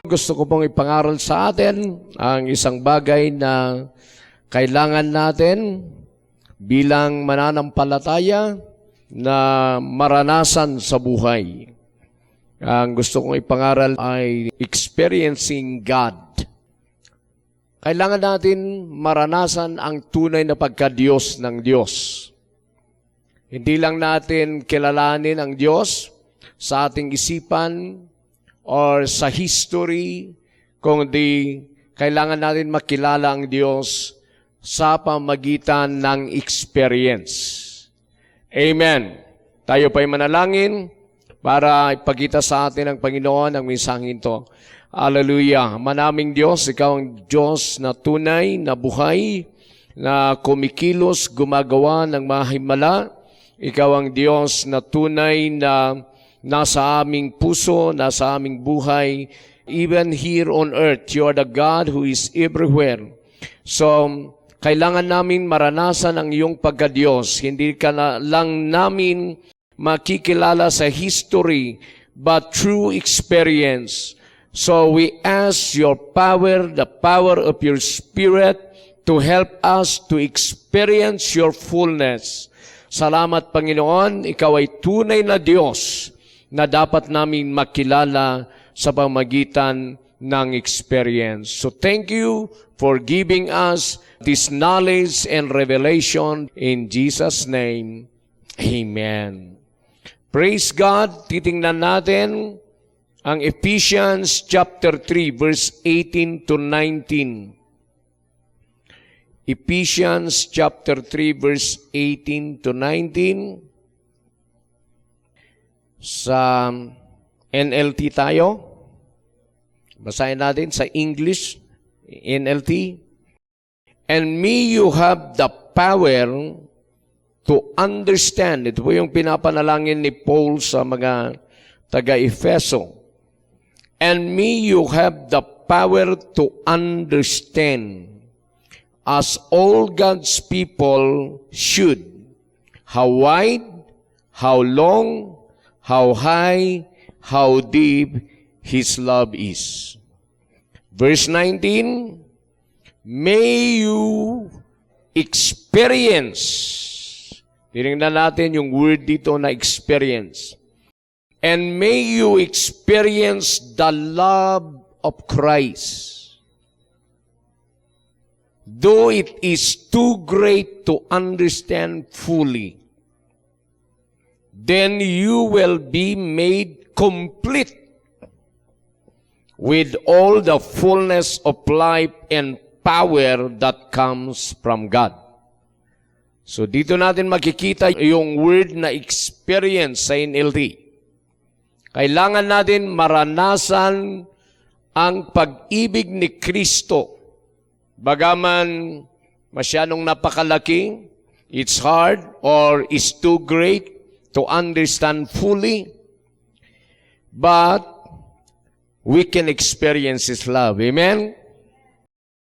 Gusto ko pong ipangaral sa atin ang isang bagay na kailangan natin bilang mananampalataya na maranasan sa buhay. Ang gusto kong ipangaral ay experiencing God. Kailangan natin maranasan ang tunay na pagka-Diyos ng Diyos. Hindi lang natin kilalanin ang Diyos sa ating isipan or sa history, kundi kailangan natin makilala ang Diyos sa pamagitan ng experience. Amen. Tayo pa'y manalangin para ipakita sa atin ng Panginoon ang mensaheng ito. Hallelujah. Manaming Diyos, Ikaw ang Diyos na tunay, na buhay, na kumikilos, gumagawa ng mahimala. Ikaw ang Diyos na tunay na nasa aming puso, nasa aming buhay. Even here on earth, You are the God who is everywhere. So, kailangan namin maranasan ang iyong pagka-Diyos. Hindi ka lang namin makikilala sa history, but through experience. So we ask Your power, the power of Your Spirit, to help us to experience Your fullness. Salamat, Panginoon, Ikaw ay tunay na Diyos na dapat namin makilala sa pamagitan ng experience. So thank You for giving us this knowledge and revelation in Jesus' name. Amen. Praise God. Titingnan natin ang Ephesians chapter 3 verse 18 to 19. Ephesians chapter 3 verse 18 to 19. Sa NLT tayo. Basahin natin sa English, NLT. And may you have the power to understand. Ito po yung pinapanalangin ni Paul sa mga taga-Efeso. And may you have the power to understand, as all God's people should, how wide, how long, how high, how deep His love is. Verse 19, may you experience. Tinignan natin yung word dito na experience. And may you experience the love of Christ. Though it is too great to understand fully, then you will be made complete with all the fullness of life and power that comes from God. So dito natin makikita yung word na experience sa NLT. Kailangan natin maranasan ang pag-ibig ni Kristo. Bagaman masyadong napakalaki, it's hard or is too great to understand fully, but we can experience His love. Amen?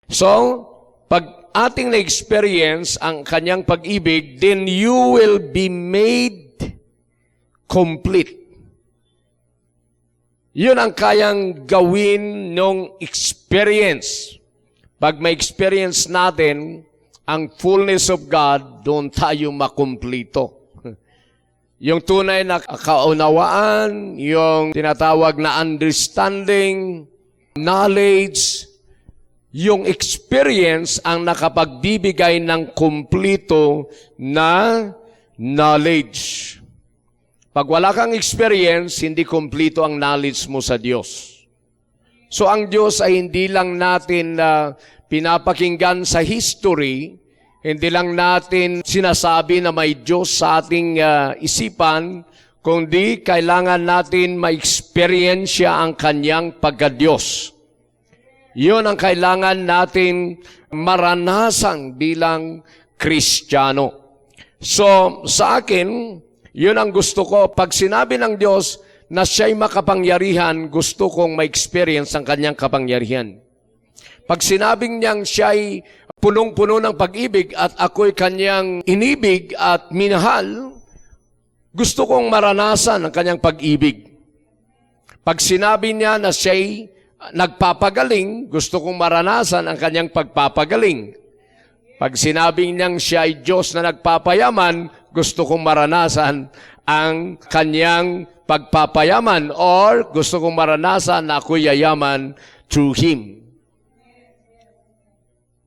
So, pag ating na-experience ang kanyang pag-ibig, then you will be made complete. Yun ang kayang gawin ng experience. Pag may experience natin ang fullness of God, doon tayo makumplito. Yung tunay na kaunawaan, yung tinatawag na understanding, knowledge, yung experience ang nakapagbibigay ng kumplito na knowledge. Pag wala kang experience, hindi kumplito ang knowledge mo sa Diyos. So ang Diyos ay hindi lang natin pinapakinggan sa history, hindi lang natin sinasabi na may Diyos sa ating isipan, kundi kailangan natin ma-experience ang Kanyang pagka-Diyos. Yun ang kailangan natin maranasan bilang Kristiyano. So, sa akin, yun ang gusto ko. Pag sinabi ng Diyos na siya'y makapangyarihan, gusto kong ma-experience ang Kanyang kapangyarihan. Pag sinabing niyang siya'y punong-puno ng pag-ibig at ako'y Kanyang inibig at minahal, gusto kong maranasan ang Kanyang pag-ibig. Pag sinabi niya na siya'y nagpapagaling, gusto kong maranasan ang kanyang pagpapagaling. Pag sinabing niyang siya ay Diyos na nagpapayaman, gusto kong maranasan ang kanyang pagpapayaman or gusto kong maranasan na ako'y yayaman through Him.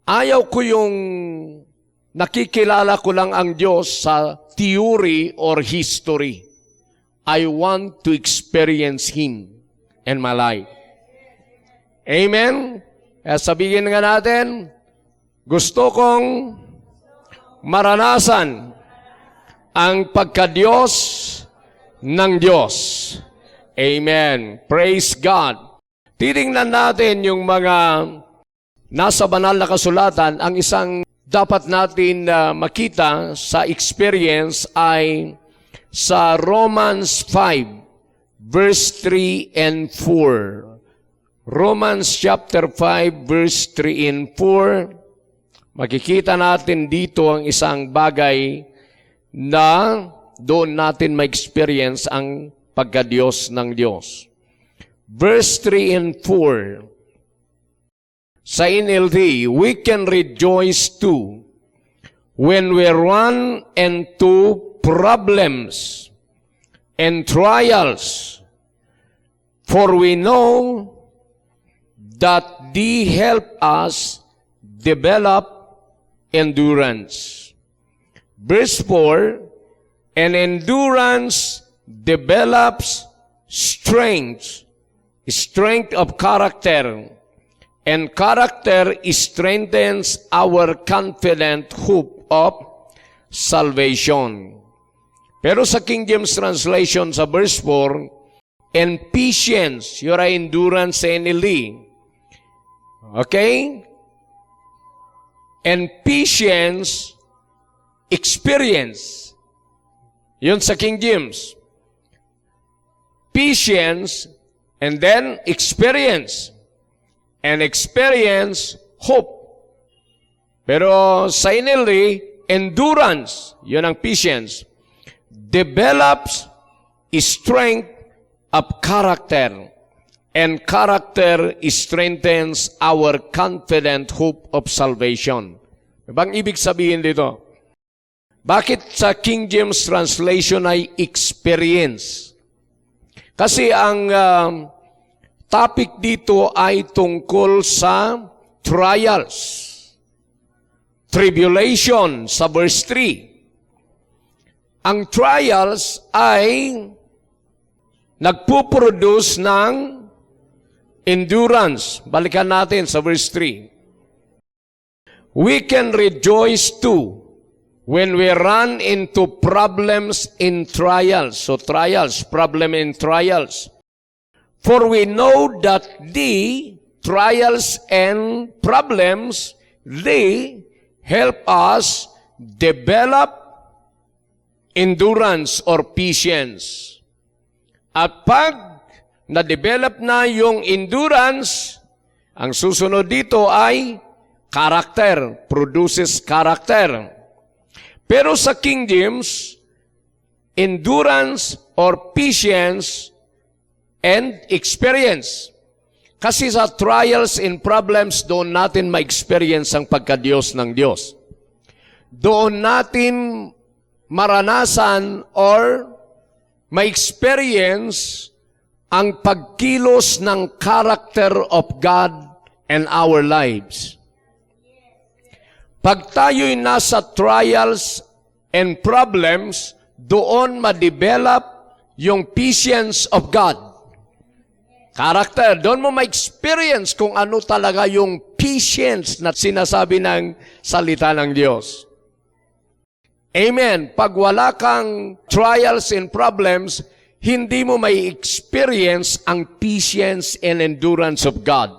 Ayaw ko yung nakikilala ko lang ang Diyos sa theory or history. I want to experience Him in my life. Amen? Kaya sabihin nga natin, gusto kong maranasan ang pagka-Diyos ng Diyos. Amen. Praise God. Titingnan natin yung mga nasa banal na kasulatan. Ang isang dapat natin makita sa experience ay sa Romans 5, verse 3 and 4. Romans chapter 5, verse 3 and 4. Makikita natin dito ang isang bagay na doon natin ma-experience ang pagka-Diyos ng Diyos. Verse 3 and 4. Sa NLT, we can rejoice too when we run into problems and trials, for we know that they help us develop endurance. Verse 4, and endurance develops strength of character, and character strengthens our confident hope of salvation. Pero sa King James Translation sa verse 4, and patience, your endurance sa NLT. Okay? And patience, experience. Yun sa King James. Patience, and then experience. And experience, hope. Pero sa NLT, endurance, yun ang patience, develops strength of character. And character strengthens our confident hope of salvation. Ibang ibig sabihin dito? Bakit sa King James Translation ay experience? Kasi ang topic dito ay tungkol sa trials, tribulation sa verse 3. Ang trials ay nagpuproduce ng endurance. Balikan natin sa verse 3. We can rejoice too when we run into problems in trials. So trials, problem in trials. For we know that the trials and problems, they help us develop endurance or patience. At pag na-develop na yung endurance, ang susunod dito ay character, produces character. Pero sa King James, endurance or patience and experience. Kasi sa trials and problems, doon natin ma-experience ang pagka-Diyos ng Diyos. Doon natin maranasan or ma-experience ang pagkilos ng character of God in our lives. Pag tayo'y nasa trials and problems, doon ma-develop yung patience of God. Character, doon mo ma-experience kung ano talaga yung patience na sinasabi ng salita ng Diyos. Amen. Pag wala kang trials and problems, hindi mo may experience ang patience and endurance of God.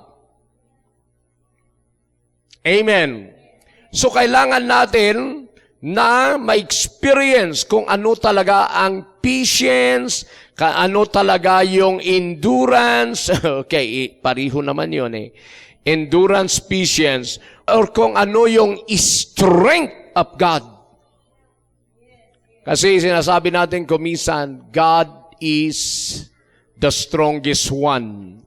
Amen. So kailangan natin na ma-experience kung ano talaga ang patience, ano talaga yung endurance. Okay, pariho naman yun eh. Endurance, patience, or kung ano yung strength of God. Kasi sinasabi natin kumisan, God is the strongest one.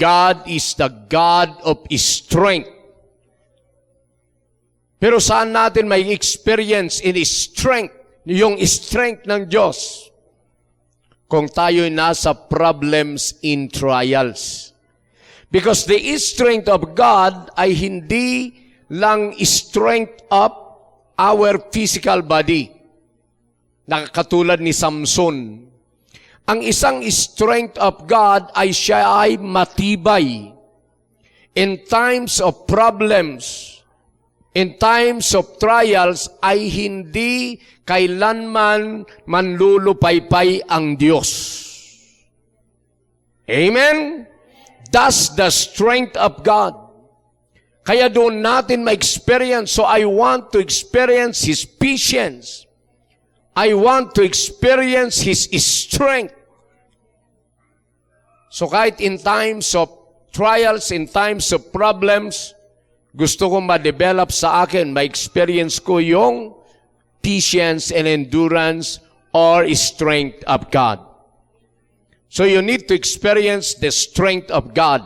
God is the God of strength. Pero saan natin may experience in strength, yung strength ng Diyos? Kung tayo'y nasa problems in trials. Because the strength of God ay hindi lang strength of our physical body. Nakakatulad ni Samson. Ang isang strength of God ay siya ay matibay. In times of problems, in times of trials, ay hindi kailanman manlulupaypay ang Diyos. Amen? That's the strength of God. Kaya doon natin ma-experience. So I want to experience His patience. I want to experience His strength. So kahit in times of trials, in times of problems, gusto kong ma-develop sa akin, ma-experience ko yung patience and endurance or strength of God. So you need to experience the strength of God.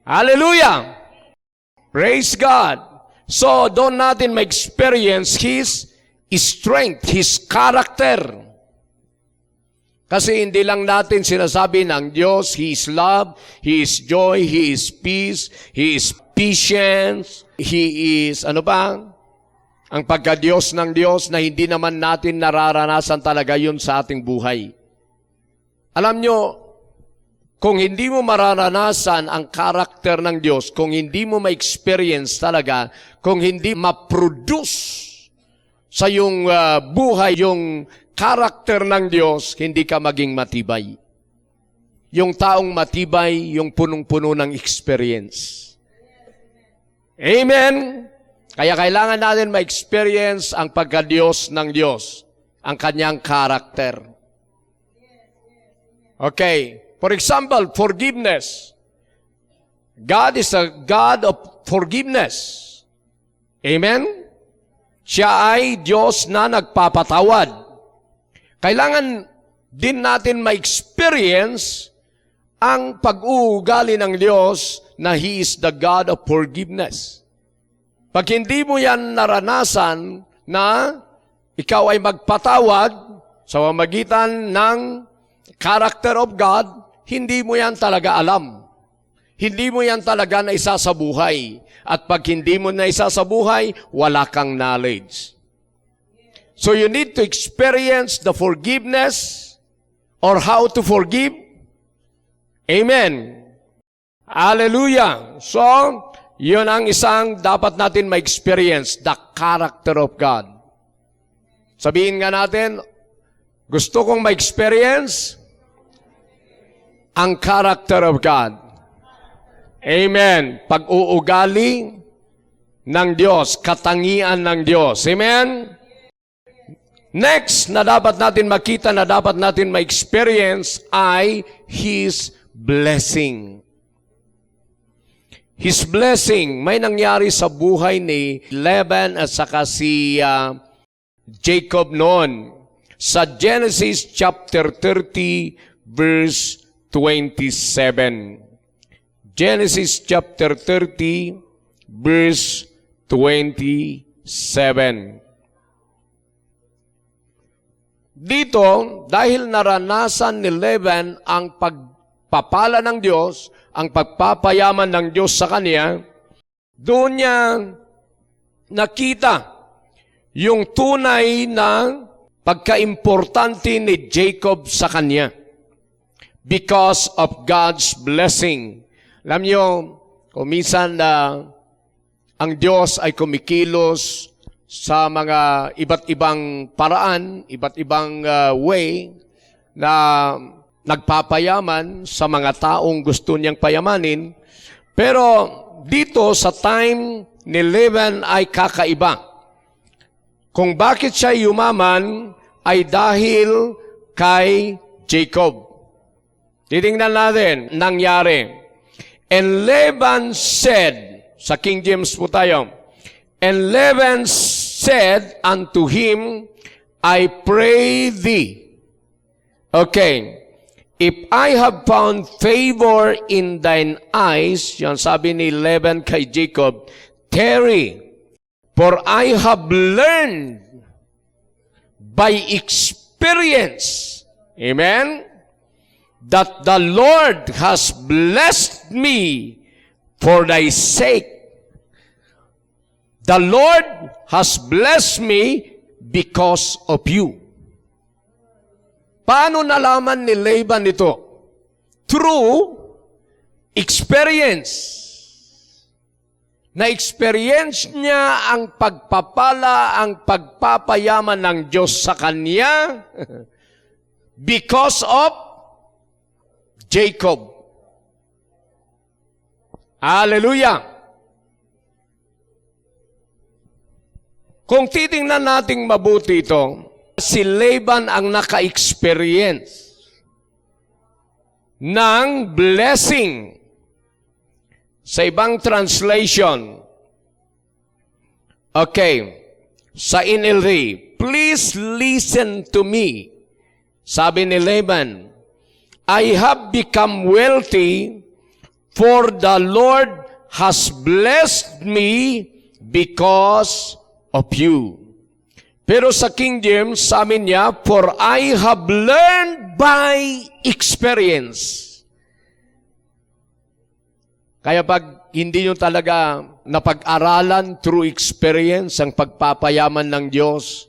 Hallelujah! Praise God! So doon natin ma-experience His strength, His character. Kasi hindi lang natin sinasabi ng Diyos, He is love, He is joy, He is peace, He is patience, He is, ano ba? Ang pagka-Diyos ng Diyos na hindi naman natin nararanasan talaga yun sa ating buhay. Alam nyo, kung hindi mo mararanasan ang karakter ng Diyos, kung hindi mo ma-experience talaga, kung hindi ma-produce sa iyong buhay yung karakter ng Diyos, hindi ka maging matibay. Yung taong matibay, yung punong-puno ng experience. Amen? Kaya kailangan natin ma-experience ang pagka-Diyos ng Diyos, ang kanyang karakter. Okay. For example, forgiveness. God is a God of forgiveness. Amen? Siya ay Diyos na nagpapatawad. Kailangan din natin ma-experience ang pag-uugali ng Diyos na He is the God of forgiveness. Pag hindi mo yan naranasan na ikaw ay magpatawad sa pamamagitan ng character of God, hindi mo yan talaga alam. Hindi mo yan talaga na isa sa buhay. At pag hindi mo na isa sa buhay, wala kang knowledge. So you need to experience the forgiveness or how to forgive. Amen. Hallelujah. So, yun ang isang dapat natin ma-experience, the character of God. Sabihin nga natin, gusto kong ma-experience ang character of God. Amen. Pag-uugali ng Diyos, katangian ng Diyos. Amen. Next na dapat natin makita, na dapat natin ma-experience ay His blessing. His blessing, may nangyari sa buhay ni Laban at saka si Jacob noon. Sa Genesis chapter 30 verse 27. Genesis chapter 30 verse 27. Dito, dahil naranasan ni Laban ang pagpapala ng Diyos, ang pagpapayaman ng Diyos sa kanya, doon niya nakita yung tunay na pagkaimportante ni Jacob sa kanya because of God's blessing. Alam niyo, kung minsan ang Diyos ay kumikilos sa mga iba't ibang paraan, iba't ibang way na nagpapayaman sa mga taong gusto niyang payamanin. Pero dito sa time ni Laban ay kakaiba. Kung bakit siya yumaman ay dahil kay Jacob. Titingnan natin, nangyari. And Laban said, sa King James po tayo, and Laban said unto him, I pray thee. Okay. If I have found favor in thine eyes, yan sabi ni Laban kay Jacob, tarry, for I have learned by experience, amen, that the Lord has blessed me for thy sake. The Lord has blessed me because of you. Paano nalaman ni Laban ito? Through experience. Na-experience niya ang pagpapala, ang pagpapayaman ng Diyos sa kanya because of Jacob. Hallelujah! Kung titingnan nating mabuti ito, si Laban ang naka-experience ng blessing. Sa ibang translation, okay, sa NLV, please listen to me. Sabi ni Laban, I have become wealthy, for the Lord has blessed me because of you. Pero sa King James, sabi niya, for I have learned by experience. Kaya pag hindi nyo talaga napag-aralan through experience ang pagpapayaman ng Diyos,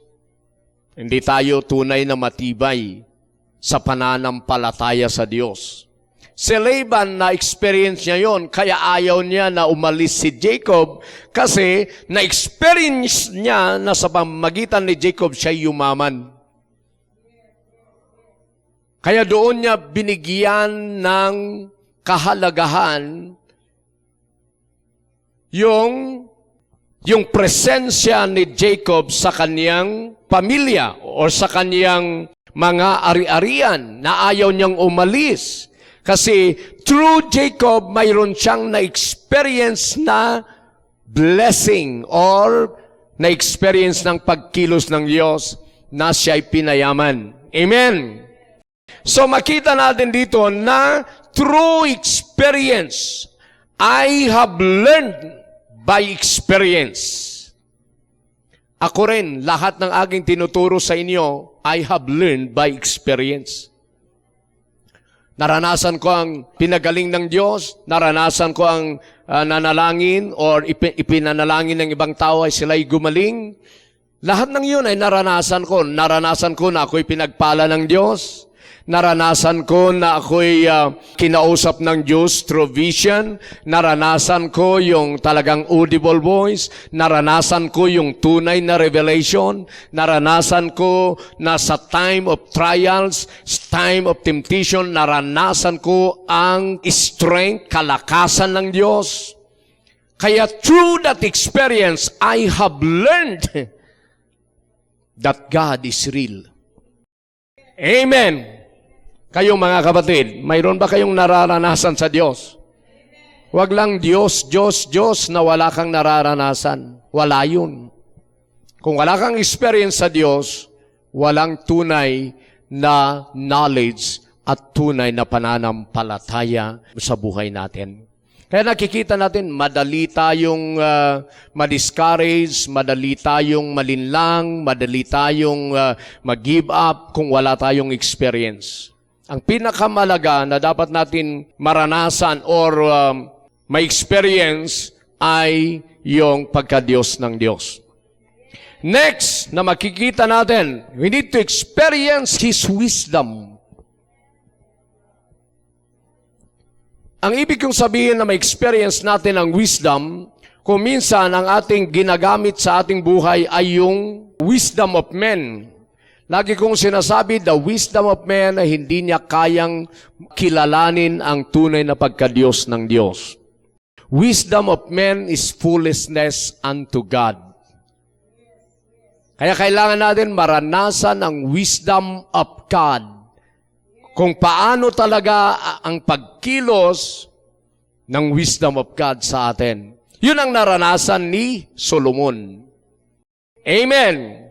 hindi tayo tunay na matibay sa pananampalataya sa Diyos. Si Laban, na-experience niya yon, kaya ayaw niya na umalis si Jacob kasi na-experience niya na sa pamamagitan ni Jacob siya yumaman. Kaya doon niya binigyan ng kahalagahan yung presensya ni Jacob sa kaniyang pamilya o sa kaniyang mga ari-arian na ayaw niyang umalis. Kasi through Jacob, mayroon siyang na-experience na blessing or na-experience ng pagkilos ng Diyos na siya'y pinayaman. Amen? So makita natin dito na through experience, I have learned by experience. Ako rin, lahat ng aking tinuturo sa inyo, I have learned by experience. Naranasan ko ang pinagaling ng Diyos, naranasan ko ang nanalangin or ipinanalangin ng ibang tao ay sila'y gumaling. Lahat ng yun ay naranasan ko. Naranasan ko na ako'y pinagpala ng Diyos. Naranasan ko na ako'y kinausap ng Diyos through vision. Naranasan ko yung talagang audible voice. Naranasan ko yung tunay na revelation. Naranasan ko na sa time of trials, time of temptation, naranasan ko ang strength, kalakasan ng Diyos. Kaya through that experience, I have learned that God is real. Amen. Kayong mga kapatid, mayroon ba kayong nararanasan sa Diyos? Huwag lang Diyos, Diyos, Diyos na wala kang nararanasan. Wala yun. Kung wala kang experience sa Diyos, walang tunay na knowledge at tunay na pananampalataya sa buhay natin. Kaya nakikita natin, madali tayong ma-discourage, madali tayong malinlang, madali tayong mag-give up kung wala tayong experience. Ang pinakamalaga na dapat natin maranasan or may experience ay yung pagka-Diyos ng Diyos. Next, na makikita natin, we need to experience His wisdom. Ang ibig kong sabihin na may experience natin ang wisdom, kung minsan ang ating ginagamit sa ating buhay ay yung wisdom of men. Lagi kong sinasabi, the wisdom of man ay hindi niya kayang kilalanin ang tunay na pagka-Diyos ng Diyos. Wisdom of man is foolishness unto God. Kaya kailangan natin maranasan ang wisdom of God. Kung paano talaga ang pagkilos ng wisdom of God sa atin. Yun ang naranasan ni Solomon. Amen.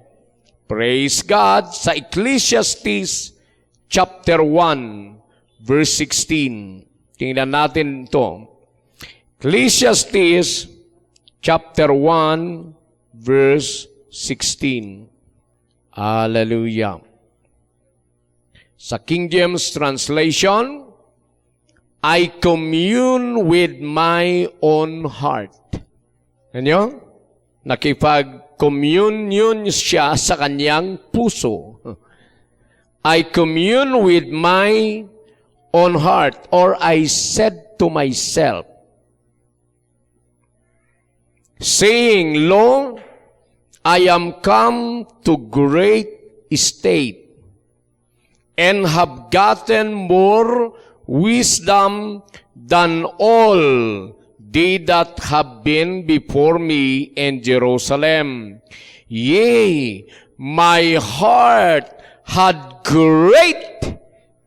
Praise God. Sa Ecclesiastes chapter 1, verse 16. Tingnan natin ito. Ecclesiastes chapter 1, verse 16. Hallelujah. Sa King James translation, I commune with my own heart. Ano? Nakipag-communion siya sa kanyang puso. I commune with my own heart, or I said to myself, saying, Lo, I am come to great estate, and have gotten more wisdom than all they that have been before me in Jerusalem. Yea, my heart had great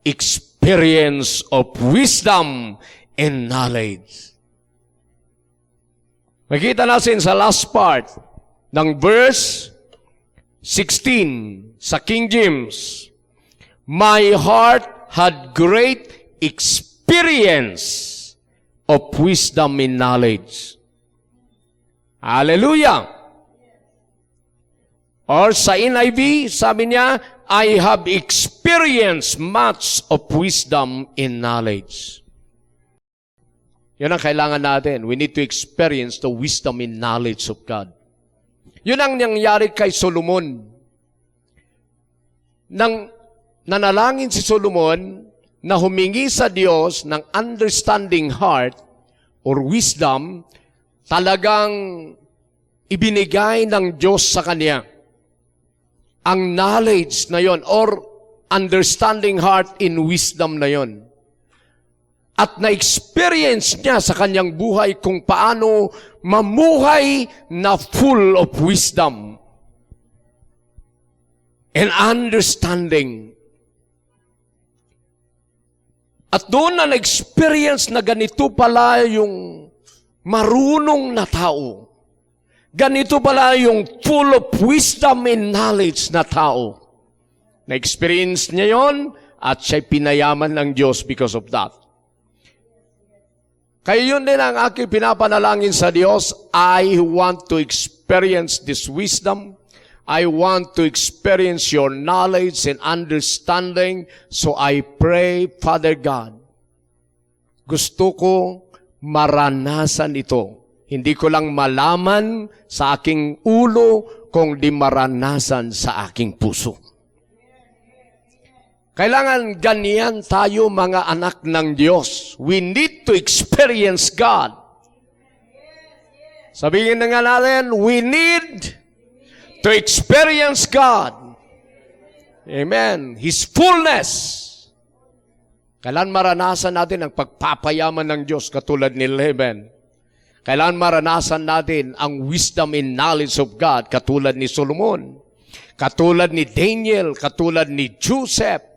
experience of wisdom and knowledge. Makita natin sa last part ng verse 16 sa King James. My heart had great experience of wisdom and knowledge. Hallelujah! Or sa NIV, sabi niya, I have experienced much of wisdom and knowledge. Yun ang kailangan natin. We need to experience the wisdom and knowledge of God. Yun ang nangyari kay Solomon. Nang nanalangin si Solomon na humingi sa Diyos ng understanding heart or wisdom, talagang ibinigay ng Diyos sa kanya ang knowledge na yon or understanding heart in wisdom na yon. At na-experience niya sa kanyang buhay kung paano mamuhay na full of wisdom and understanding. At doon na na-experience na ganito pala yung marunong na tao. Ganito pala yung full of wisdom and knowledge na tao. Na-experience niya yon at siya'y pinayaman ng Diyos because of that. Kaya yun din ang aking pinapanalangin sa Diyos. I want to experience this wisdom. I want to experience your knowledge and understanding. So I pray, Father God, gusto ko maranasan ito. Hindi ko lang malaman sa aking ulo, kung di maranasan sa aking puso. Kailangan ganyan tayo mga anak ng Diyos. We need to experience God. Sabihin na nga natin, we need to experience God. Amen. His fullness. Kailan maranasan natin ang pagpapayaman ng Diyos katulad ni Laban? Kailan maranasan natin ang wisdom and knowledge of God katulad ni Solomon? Katulad ni Daniel, katulad ni Joseph.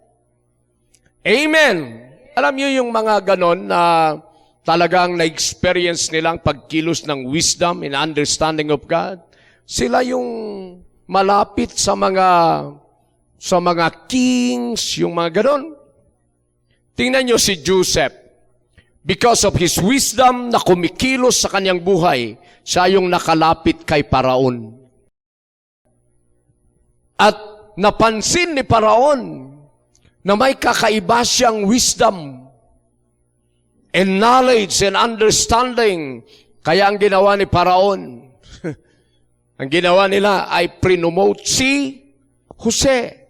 Amen. Alam niyo yung mga ganon na talagang na-experience nilang pagkilos ng wisdom and understanding of God? Sila yung malapit sa mga kings, yung mga ganon. Tingnan niyo si Joseph. Because of his wisdom na kumikilos sa kanyang buhay, siya yung nakalapit kay Paraon. At napansin ni Paraon na may kakaiba siyang wisdom and knowledge and understanding. Kaya ang ginawa ni Paraon, ang ginawa nila ay prinomote si Jose.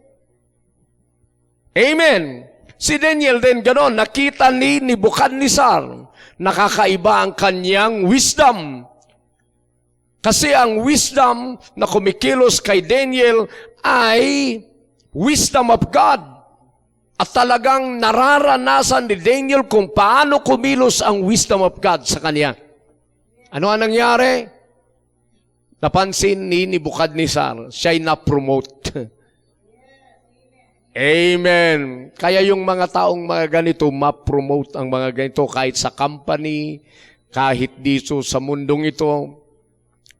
Amen. Si Daniel din ganon, nakita ni Nebuchadnezzar, nakakaiba ang kanyang wisdom. Kasi ang wisdom na kumikilos kay Daniel ay wisdom of God. At talagang nararanasan ni Daniel kung paano kumilos ang wisdom of God sa kanya. Ano ang nangyari? Napansin ni Nebuchadnezzar, siya'y na-promote. Amen. Kaya yung mga taong mga ganito, ma-promote ang mga ganito kahit sa company, kahit dito sa mundong ito.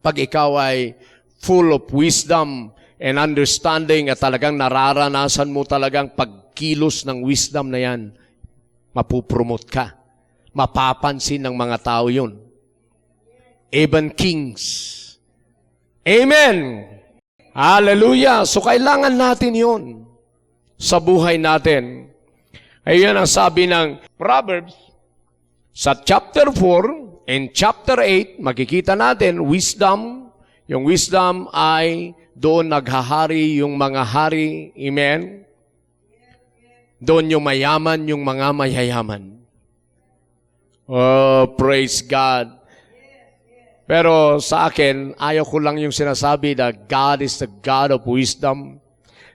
Pag ikaw ay full of wisdom and understanding at talagang nararanasan mo talagang pagkilos ng wisdom na yan, mapupromote ka. Mapapansin ng mga tao yun. Even kings. Amen! Hallelujah! So kailangan natin yun sa buhay natin. Ayun ang sabi ng Proverbs sa chapter 4 and chapter 8, makikita natin wisdom. Yung wisdom ay doon naghahari yung mga hari. Amen? Doon yung mayaman, yung mga mayayaman. Oh, praise God. Pero sa akin, ayaw ko lang yung sinasabi na God is the God of wisdom.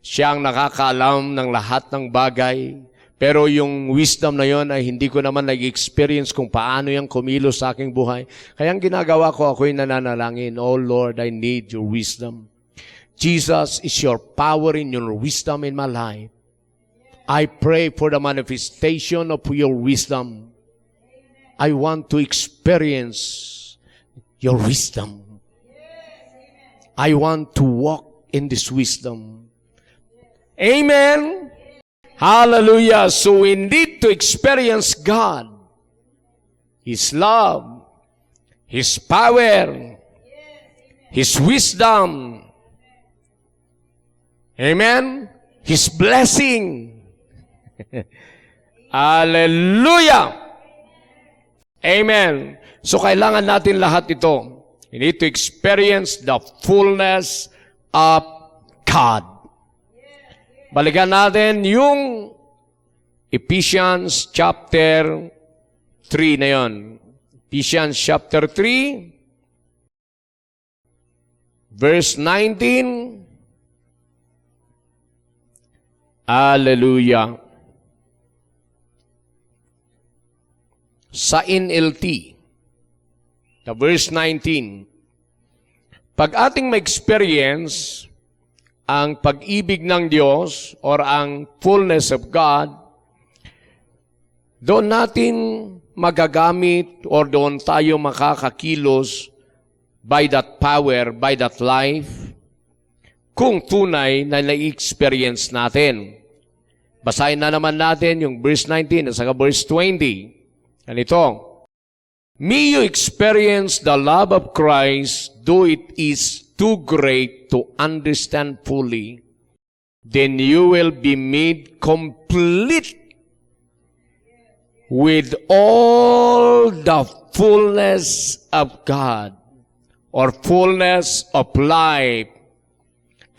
Siya ang nakakaalam ng lahat ng bagay. Pero yung wisdom na yon ay hindi ko naman nag-experience kung paano yung kumilos sa aking buhay. Kaya ang ginagawa ko, ako'y nananalangin, oh Lord, I need your wisdom. Jesus is your power in your wisdom in my life. I pray for the manifestation of your wisdom. I want to experience your wisdom. I want to walk in this wisdom. Amen. Hallelujah. So we need to experience God, His love, His power, His wisdom. Amen. His blessing. Hallelujah. Amen. So kailangan natin lahat ito. We need to experience the fullness of God. Balikan natin yung Ephesians chapter 3 na yon. Ephesians chapter 3, verse 19. Hallelujah. Sa NLT, the verse 19. Pag ating ma-experience ang pag-ibig ng Diyos or ang fullness of God, doon natin magagamit or doon tayo makakakilos by that power, by that life, kung tunay na na-experience natin. Basahin na naman natin yung verse 19 at saka verse 20. Ganito, may you experience the love of Christ, though it is too great to understand fully, then you will be made complete with all the fullness of God, or fullness of life,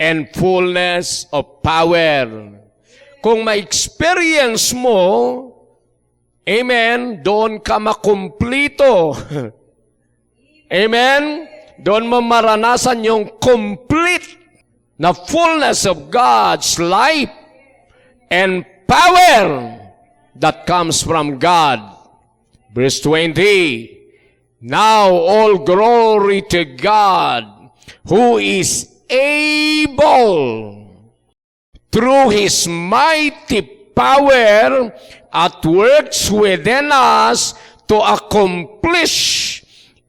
and fullness of power. Kung ma-experience mo, amen, doon ka makumplito. Amen? Doon mo maranasan yung complete na fullness of God's life and power that comes from God. Verse 20, now all glory to God, who is able through His mighty power at works within us to accomplish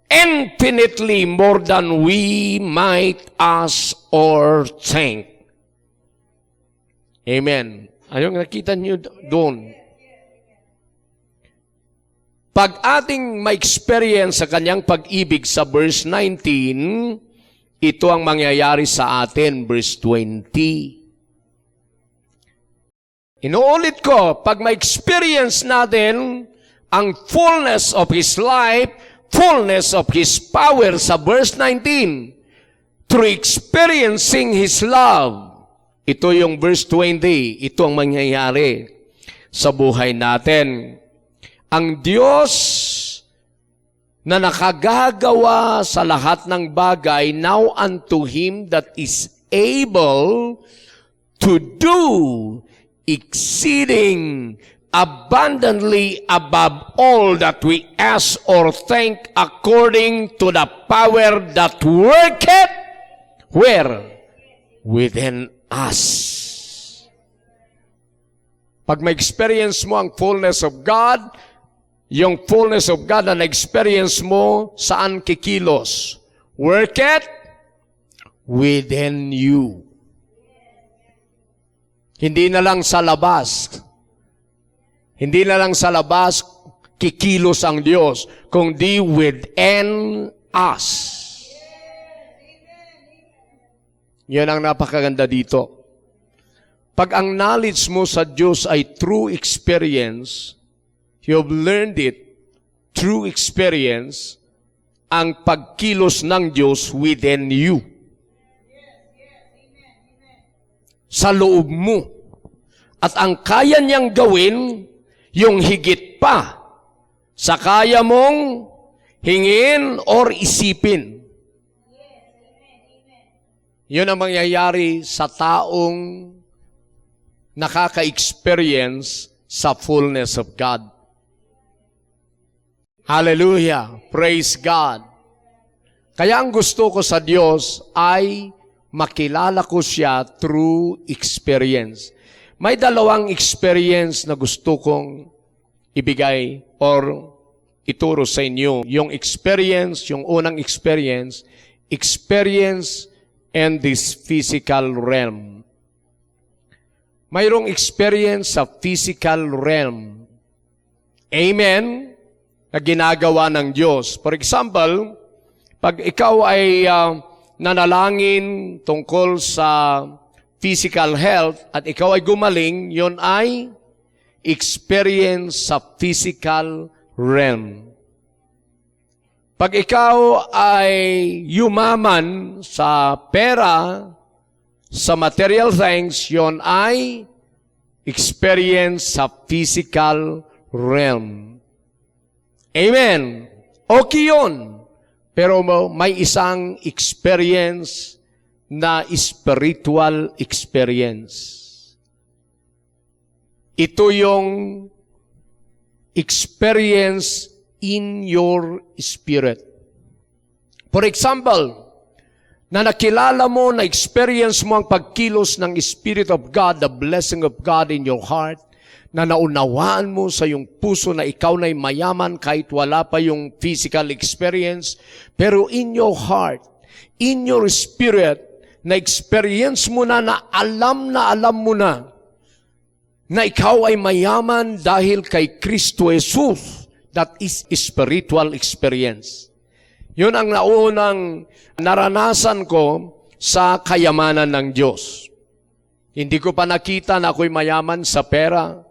infinitely more than we might ask or think. Amen. Anong nakita niyo doon? Pag ating ma-experience sa kanyang pag-ibig sa verse 19, ito ang mangyayari sa atin, verse 20. Inuulit ko, pag ma-experience natin ang fullness of His life, fullness of His power sa verse 19, through experiencing His love, ito yung verse 20, ito ang mangyayari sa buhay natin. Ang Diyos na nakagagawa sa lahat ng bagay, now unto Him that is able to do exceeding abundantly above all that we ask or think, according to the power that worketh, where? Within us. Pag ma-experience mo ang fullness of God, yung fullness of God na na-experience mo, saan kikilos? Worketh within you. Hindi na lang sa labas. Hindi na lang sa labas kikilos ang Diyos, kundi within us. Yan ang napakaganda dito. Pag ang knowledge mo sa Diyos ay true experience, you've learned it, true experience, ang pagkilos ng Diyos within you. Sa loob mo. At ang kaya niyang gawin, yung higit pa sa kaya mong hingin or isipin. Yun ang mangyayari sa taong nakaka-experience sa fullness of God. Hallelujah! Praise God! Kaya ang gusto ko sa Diyos ay makilala ko siya through experience. May dalawang experience na gusto kong ibigay or ituro sa inyo. Yung experience, yung unang experience in this physical realm. Mayroong experience sa physical realm. Amen? Na ginagawa ng Diyos. For example, pag ikaw ay nanalangin tungkol sa physical health at ikaw ay gumaling, yon ay experience sa physical realm. Pag ikaw ay yumaman sa pera, sa material things, yon ay experience sa physical realm. Amen. Okay yun. Pero may isang experience na spiritual experience. Ito yung experience in your spirit. For example, na nakilala mo, na experience mo ang pagkilos ng Spirit of God, the blessing of God in your heart, na naunawaan mo sa iyong puso na ikaw na'y mayaman kahit wala pa yung physical experience, pero in your heart, in your spirit, na experience mo na alam mo na ikaw ay mayaman dahil kay Kristo Jesus. That is spiritual experience. Yun ang naunang naranasan ko sa kayamanan ng Diyos. Hindi ko pa nakita na ako'y mayaman sa pera,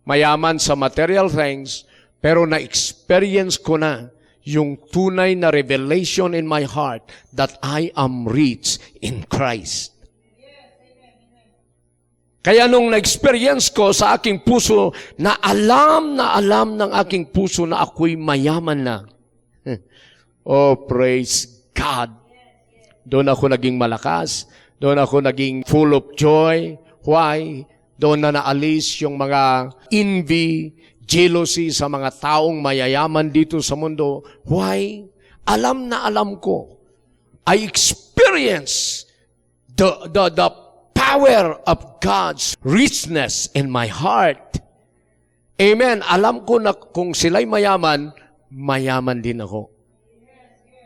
mayaman sa material things, pero na-experience ko na yung tunay na revelation in my heart that I am rich in Christ. Kaya nung na-experience ko sa aking puso, na alam ng aking puso na ako'y mayaman na. Oh, praise God. Doon ako naging malakas. Doon ako naging full of joy. Why? Doon na naalis yung mga envy, jealousy sa mga taong mayayaman dito sa mundo. Why? Alam na alam ko. I experience the power of God's richness in my heart. Amen. Alam ko na kung sila'y mayaman, mayaman din ako.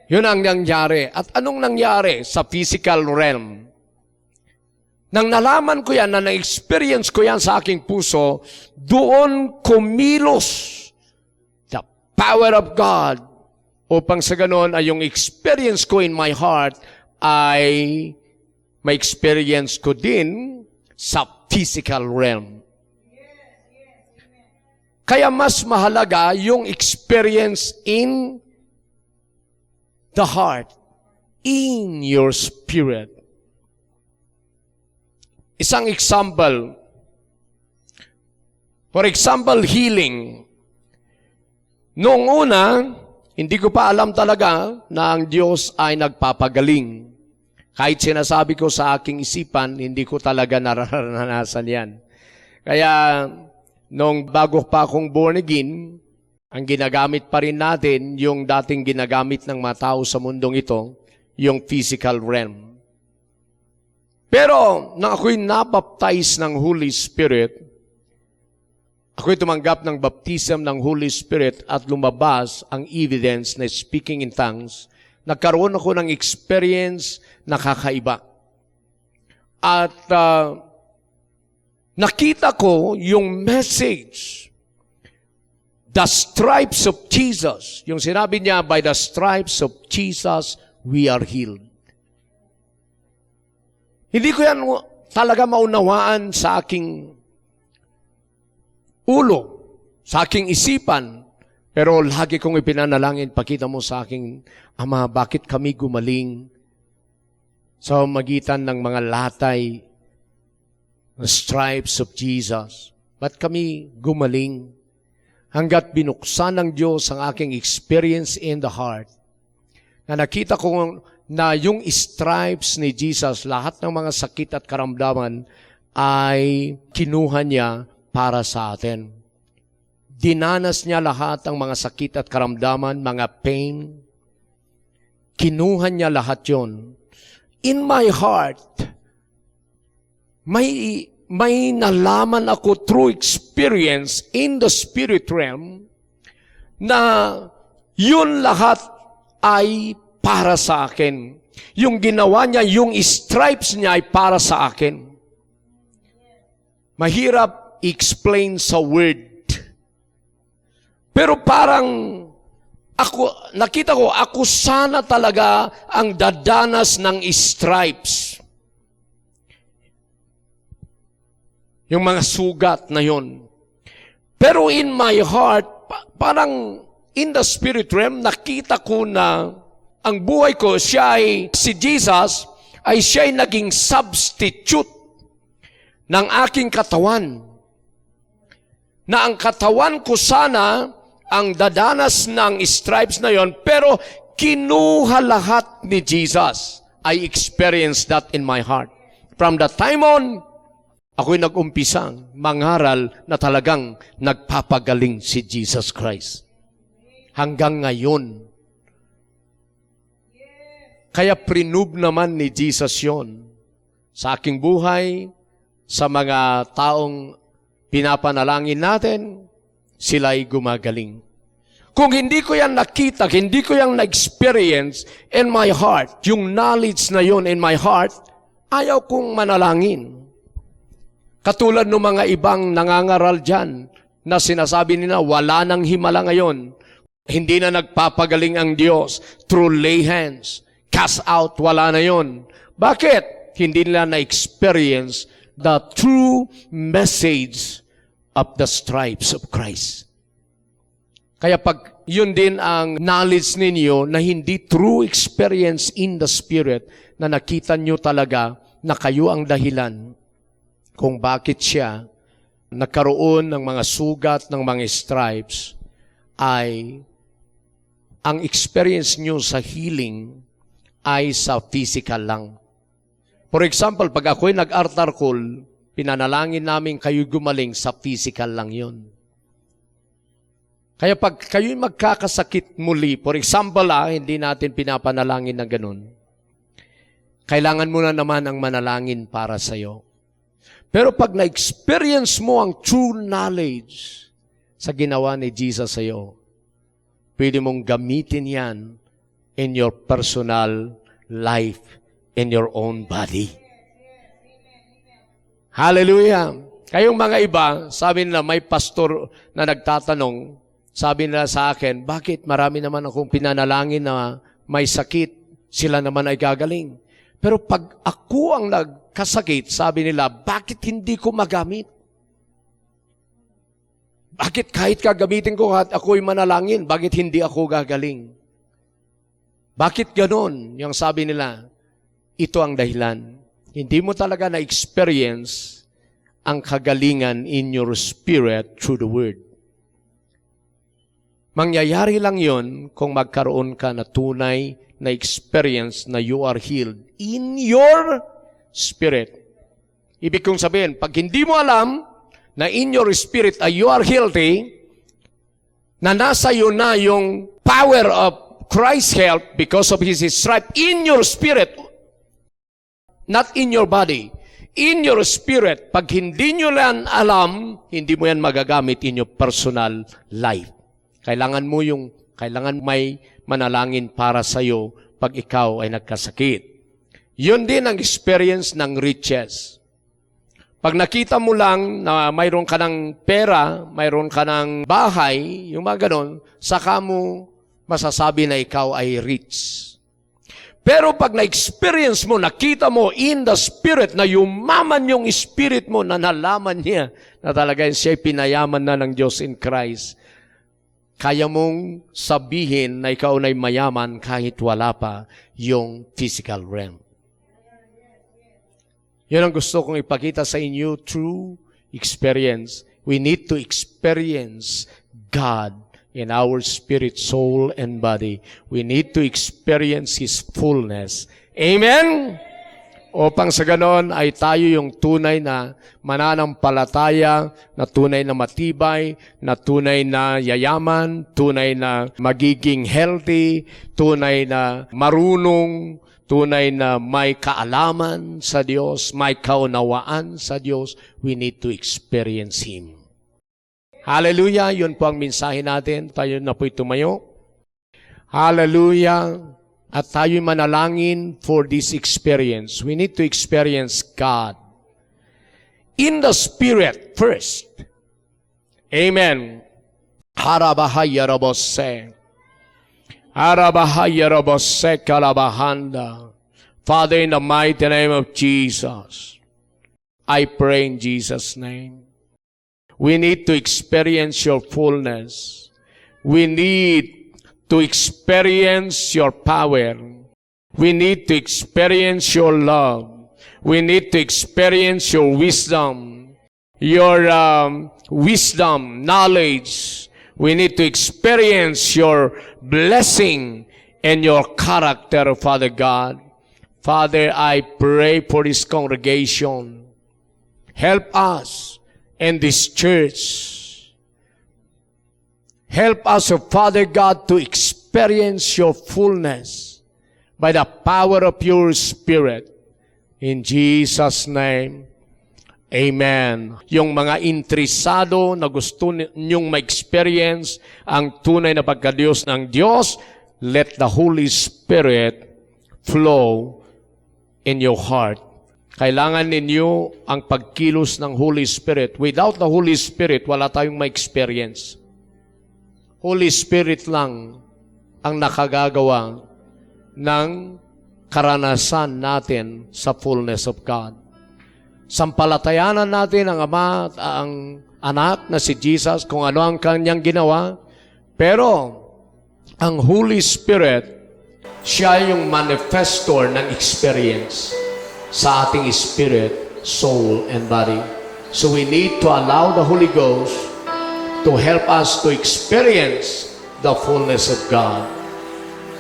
Yun ang nangyari. At anong nangyari sa physical realm? Nang nalaman ko yan, na na-experience ko yan sa aking puso, doon kumilos the power of God upang sa ganon ay yung experience ko in my heart ay may experience ko din sa physical realm. Kaya mas mahalaga yung experience in the heart, in your spirit. Isang example. For example, healing. Noong una, hindi ko pa alam talaga na ang Diyos ay nagpapagaling. Kahit sinasabi ko sa aking isipan, hindi ko talaga nararanasan yan. Kaya, nung bago pa akong born again, ang ginagamit pa rin natin, yung dating ginagamit ng mga tao sa mundong ito, yung physical realm. Pero, nang ako'y nabaptize ng Holy Spirit, ako'y tumanggap ng baptism ng Holy Spirit at lumabas ang evidence na speaking in tongues, nagkaroon ako ng experience na kakaiba. At nakita ko yung message the stripes of Jesus. Yung sinabi niya, by the stripes of Jesus, we are healed. Hindi ko yan talaga maunawaan sa aking ulo, sa aking isipan. Pero lagi kong ipinanalangin, pakita mo sa aking Ama, bakit kami gumaling sa magitan ng mga latay, the stripes of Jesus. Ba't kami gumaling? Hanggat binuksan ng Diyos ang aking experience in the heart, na nakita ko na yung stripes ni Jesus, lahat ng mga sakit at karamdaman ay kinuha niya para sa atin. Dinanas niya lahat ang mga sakit at karamdaman, mga pain. Kinuha niya lahat yon. In my heart, may nalaman ako through experience in the spirit realm na yun lahat ay para sa akin. Yung ginawa niya, yung stripes niya ay para sa akin. Mahirap explain sa word. Pero parang nakita ko, ako sana talaga ang dadanas ng stripes. Yung mga sugat na yon. Pero in my heart, parang in the spirit realm, nakita ko na ang buhay ko, si Jesus, ay siya ay naging substitute ng aking katawan. Na ang katawan ko sana ang dadanas ng stripes na yon, pero kinuha lahat ni Jesus. I experienced that in my heart. From that time on, ako'y nag-umpisang mangaral na talagang nagpapagaling si Jesus Christ. Hanggang ngayon. Kaya prinove naman ni Jesus yon sa aking buhay, sa mga taong pinapanalangin natin, sila'y gumagaling. Kung hindi ko yan nakita, hindi ko yan na-experience in my heart, yung knowledge na yon in my heart, ayaw kong manalangin. Katulad ng mga ibang nangangaral dyan, na sinasabi nila, wala nang himala ngayon. Hindi na nagpapagaling ang Diyos through lay hands. Cast out, wala na yon. Bakit? Hindi nila na-experience the true message of the stripes of Christ. Kaya pag yun din ang knowledge ninyo na hindi true experience in the Spirit, na nakita nyo talaga na kayo ang dahilan kung bakit siya nagkaroon ng mga sugat, ng mga stripes, ay ang experience nyo sa healing ay sa physical lang. For example, pag ako'y nag-altar call, pinanalangin namin kayo gumaling, sa physical lang yun. Kaya pag kayo'y magkakasakit muli, for example, hindi natin pinapanalangin na ganun, kailangan mo na naman ang manalangin para sa'yo. Pero pag na-experience mo ang true knowledge sa ginawa ni Jesus sa'yo, pwede mong gamitin yan in your personal life, in your own body. Hallelujah! Kayong mga iba, sabi nila, may pastor na nagtatanong, sabi nila sa akin, bakit marami naman akong pinanalangin na may sakit, sila naman ay gagaling. Pero pag ako ang nagkasakit, sabi nila, bakit hindi ko magamit? Bakit kahit kagamitin ko at ako'y manalangin, bakit hindi ako gagaling? Bakit ganon? Yung sabi nila, ito ang dahilan. Hindi mo talaga na-experience ang kagalingan in your spirit through the Word. Mangyayari lang yon kung magkaroon ka na tunay na experience na you are healed in your spirit. Ibig kong sabihin, pag hindi mo alam na in your spirit ay you are healthy, na nasa iyo na yung power of Christ's help because of His stripe in your spirit, not in your body, in your spirit. Pag hindi nyo lang alam, hindi mo yan magagamit in your personal life. Kailangan may manalangin para sa iyo pag ikaw ay nagkasakit. Yun din ang experience ng riches. Pag nakita mo lang na mayroon ka ng pera, mayroon ka ng bahay, yung mga ganon, saka mo masasabi na ikaw ay rich. Pero pag na-experience mo, nakita mo in the Spirit na yumaman yung Spirit mo, na nalaman niya na talaga siya'y pinayaman na ng Diyos in Christ, kaya mong sabihin na ikaw na'y mayaman kahit wala pa yung physical realm. Yun ang gusto kong ipakita sa inyo through experience. We need to experience God in our spirit, soul, and body. We need to experience His fullness. Amen? Upang sa ganon ay tayo yung tunay na mananampalataya, na tunay na matibay, na tunay na yayaman, tunay na magiging healthy, tunay na marunong, tunay na may kaalaman sa Diyos, may kaunawaan sa Diyos. We need to experience Him. Hallelujah! Yun po ang mensahe natin. Tayo na po'y tumayo. Hallelujah! At tayo'y manalangin for this experience. We need to experience God in the Spirit first. Amen. Harabahaya rabose. Harabahaya rabose kalabahanda. Father, in the mighty name of Jesus, I pray in Jesus' name. We need to experience your fullness. We need to experience your power. We need to experience your love. We need to experience your wisdom, knowledge. We need to experience your blessing and your character, Father God. Father, I pray for this congregation. Help us in this church. Help us, Father God, to experience your fullness by the power of your Spirit. In Jesus' name, amen. Yung mga interesado na gusto ninyong ma-experience ang tunay na pagkadiyos ng Diyos, let the Holy Spirit flow in your heart. Kailangan ninyo ang pagkilos ng Holy Spirit. Without the Holy Spirit, wala tayong ma-experience. Holy Spirit lang ang nakagagawa ng karanasan natin sa fullness of God. Sampalatayanan natin ang Ama at ang Anak na si Jesus kung ano ang kanyang ginawa. Pero ang Holy Spirit, siya yung manifestor ng experience sa ating spirit, soul, and body. So we need to allow the Holy Ghost to help us to experience the fullness of God.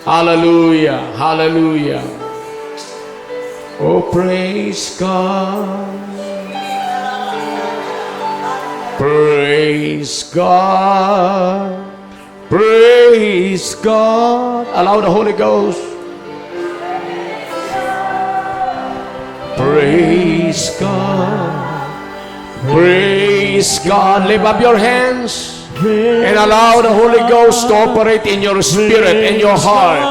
Hallelujah! Hallelujah! Oh, praise God! Praise God! Praise God! Allow the Holy Ghost. Praise God. Praise God. Lift up your hands and allow the Holy Ghost to operate in your spirit and your heart.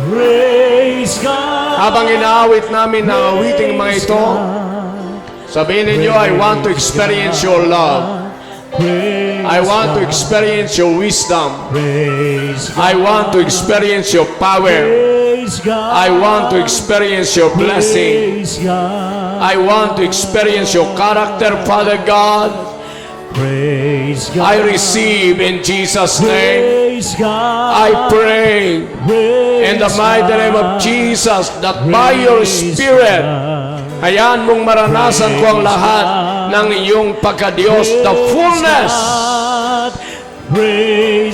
Praise God. Habang inaawit namin na awiting mga ito, sabihin ninyo, I want to experience your love. I want to experience your wisdom. I want to experience your power. I want to experience your blessing. I want to experience your character, Father God. I receive in Jesus' name. I pray in the mighty name of Jesus that by your Spirit, hayaan mong maranasan ko ang lahat ng iyong pagkadiyos, the fullness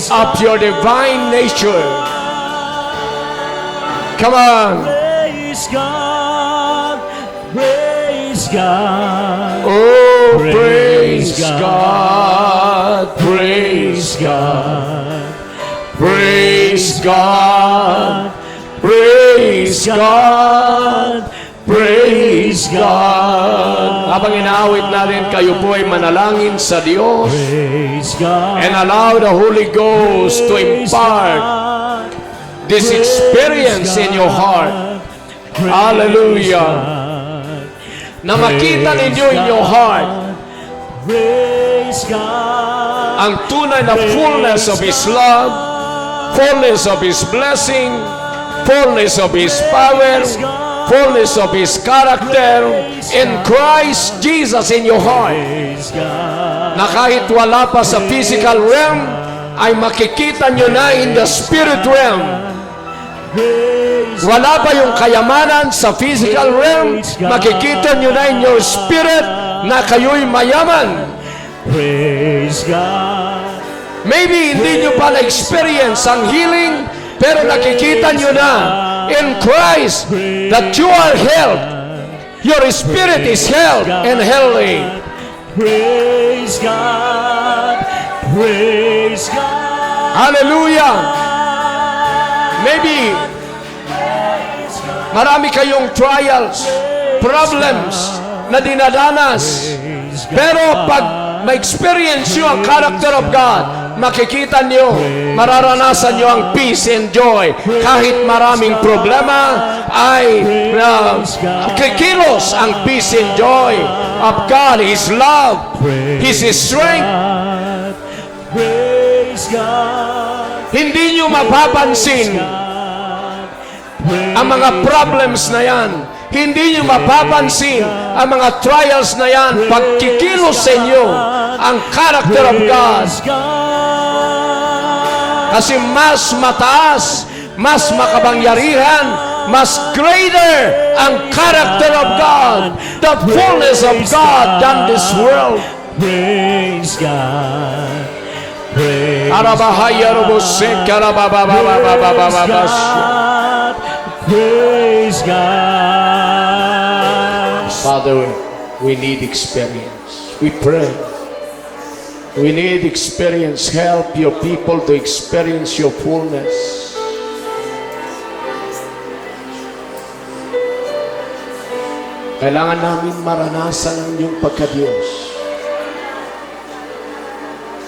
of your divine nature. Come on. Praise God. Praise God. Oh, praise God. Praise God. Praise God. Praise God. Praise God. Habang inaawit natin, kayo po ay manalangin sa Diyos. Praise God. And allow the Holy Ghost to impart this experience in your heart. Hallelujah. Na makita ninyo in your heart Praise God. ang tunay na fullness of His love, fullness of His blessing, fullness of His power, fullness of His character in Christ Jesus in your heart. Praise God. Na kahit wala pa sa physical realm, ay makikita nyo na in the spirit realm. Wala pa yung kayamanan sa physical realm, makikita nyo na in your spirit na kayo'y mayaman. Praise God. Maybe hindi nyo pa na-experience ang healing, pero nakikita nyo na in Christ that you are healed. Your spirit is healed and healthy. Praise God. Praise God. Hallelujah! Maybe marami kayong trials, problems na dinadanas. Pero pag ma-experience nyo ang character of God, makikita nyo, mararanasan nyo ang peace and joy. Kahit maraming problema, ay kikilos ang peace and joy of God, His love, His strength. Praise God. Hindi nyo mapapansin ang mga problems na yan. Hindi nyo mapapansin ang mga trials na yan pag kikilos sa inyo ang character of God. Kasi mas mataas, mas makapangyarihan, mas greater ang character of God, the fullness of God than this world. Praise God. Praise God. Praise God. Father, we need experience. We pray. We need experience. Help your people to experience your fullness. Kailangan namin maranasan ang iyong pagka-Diyos.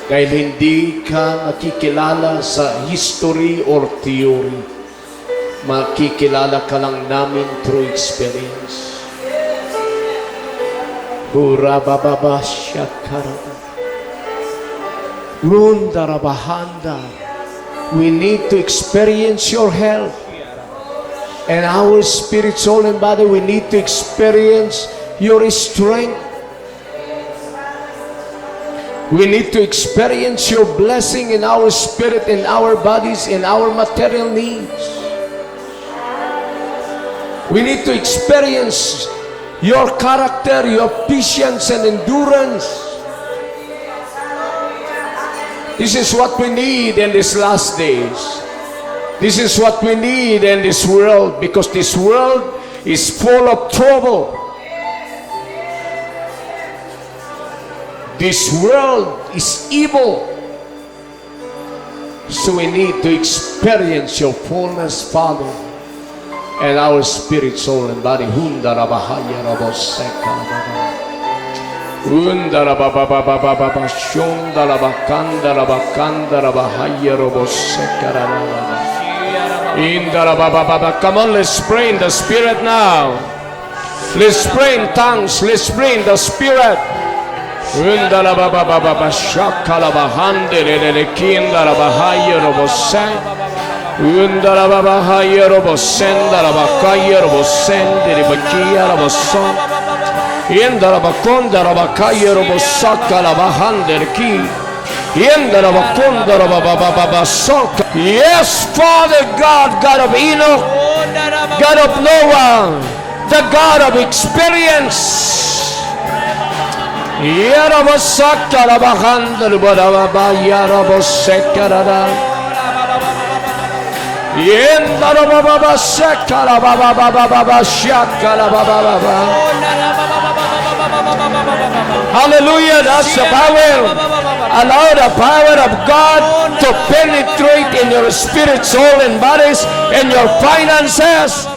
Dahil hindi ka nakikilala sa history or theory. Makikilala ka lang namin through experience. Hurabababa shakaraba. Rundarabahanda. We need to experience your help. And our spirit, soul, and body, we need to experience your strength. We need to experience your blessing in our spirit, in our bodies, in our material needs. We need to experience your character, your patience and endurance. This is what we need in these last days. This is what we need in this world, because this world is full of trouble. This world is evil. So we need to experience your fullness, Father, and our spirit, soul, and body. Hundarabahaya raboseka. Hundarababababababa shundarabakanda rabakanda rabahaya raboseka. Indarababababa. Come on, let's pray in the spirit now. Let's pray in tongues. Let's pray in the spirit. Undarababababa shakalabahande lelekindarabahaya raboseka. Undarabahaya robosendarabakaya robosendiribakia roboson. Indarabakondarabakaya robosakalabahanderki. Indarabakondarababababasaka. Yes, Father God, God of Enoch, God of Noah, the God of experience. Yarabasakalabahandarababaya robosekarada. Hallelujah, that's the power. Allow the power of God to penetrate in your spirit, soul, and bodies, in your finances,